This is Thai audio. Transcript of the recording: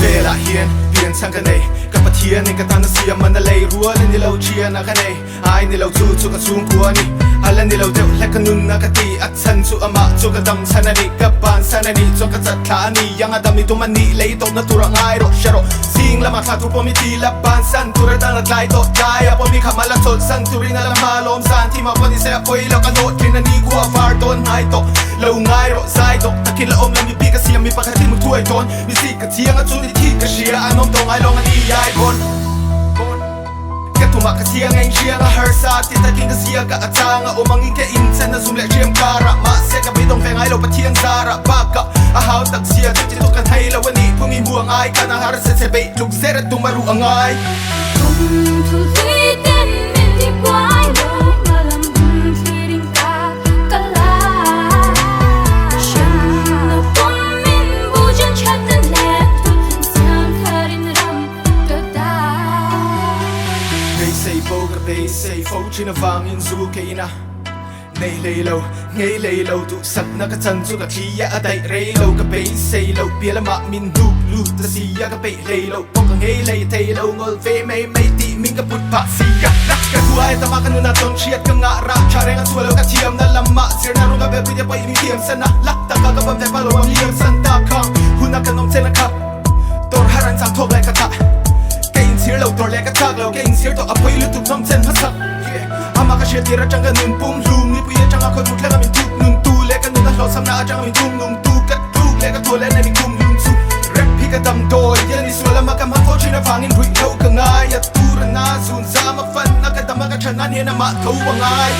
เวลาเฮียนเปลี่ยนช่างกันเองกับปะเทียนในกระตันเสียมันอะไรรัวเล่นนี่เราเชียร์นะกันเองไอ้นี่เราสู้สู้กับสูงกว่านี่ฮัลนี่เราเดือดและกันนุ่นนักตีอัดฉันสู้อามาสู้กับดำฉันนี่กับบานฉันนี่จนกับจัดขานี่ยังอาดำมีตัวมันนี่เลยตกนัตัวง่ายรถเชโรสิงละมาขาดทุกปมิตีละบานสันตัวระดับละไกลตกใจอะปมิขับมาละชดสันตุรินาละมาลมสันที่มาวันนี้เสียไปแล้วกันโดดที่นั่นนี่กูว่าฟาร์โดนหายตกเราง่ายรถสายตกตะกินละอมแล้วมีปีกเสียมีปากที่มึงถ้วยโดนมีสีกระเทียงจุดที่กระเชียร์น้องตรงไอ้ลองอันนี้ยายคนกระทุ่มกระเทียงเองเชียร์เฮอร์ซาติดตะกินกระเสียกระจางโอมังอีแกอินเซนซุ่มเล็กเชียมการะมาเสกไปตรงแฟงไอ้เราปะเทียงซาระปากะอาหาวตักเสียจุดที่ตุกันให้แล้ววันนี้พวกมีบัวง่ายกันอาหารเสร็จไปลุกเสร็จตุ้มมารู้ง่ายsay phô trên vàng in du cây na này lấy lâu ngay lấy lâu tụ sắt na cái chân su cái chi ya đại lấy lâu cái bể say lâu bia là mạ min du lu ta si ya cái bể lấy lâu bông cái ngay lấy thay lâu ngồi về mấy mấy tị min cái bút bạc si ya cái thua ai ta mà cái nuna tôn chiết cái ngã ra cha renga thua lâu cái thiam na làm mạ sir na rung cái bể bây bây mi thiam san na lắc ta cái bấm tay bao lâu mi thiam san ta khang hun na cái nôm sen na khap tor haran sang thop lại cái ta Sir lâuตัวแรกก็ทักเราเก่ง Sir ตัวอภัยลุตุกน้ำเส้นพัสดุอามาก็เชียร์ที่เราจังกันนุ่มปุ่มลุมนี่ปุยจังก็ทุกเล่กันมีทุกนุ่มตูเล่กันนุ่มแต่เราสำนักจังมีทุ่มนุ่มตูกัดทุกเล่กันตัวเล่นในมีกุมนุ่มสุแรปพี่ก็ดำโดยยันนี่ส่วนละมากันมาโคชินะฟังอินรุ่ยเขาก็ง่ายตูระนาสูนสามาฟันนักกันดำมากันชนะเนี่ยนะมาเขาว่าง่าย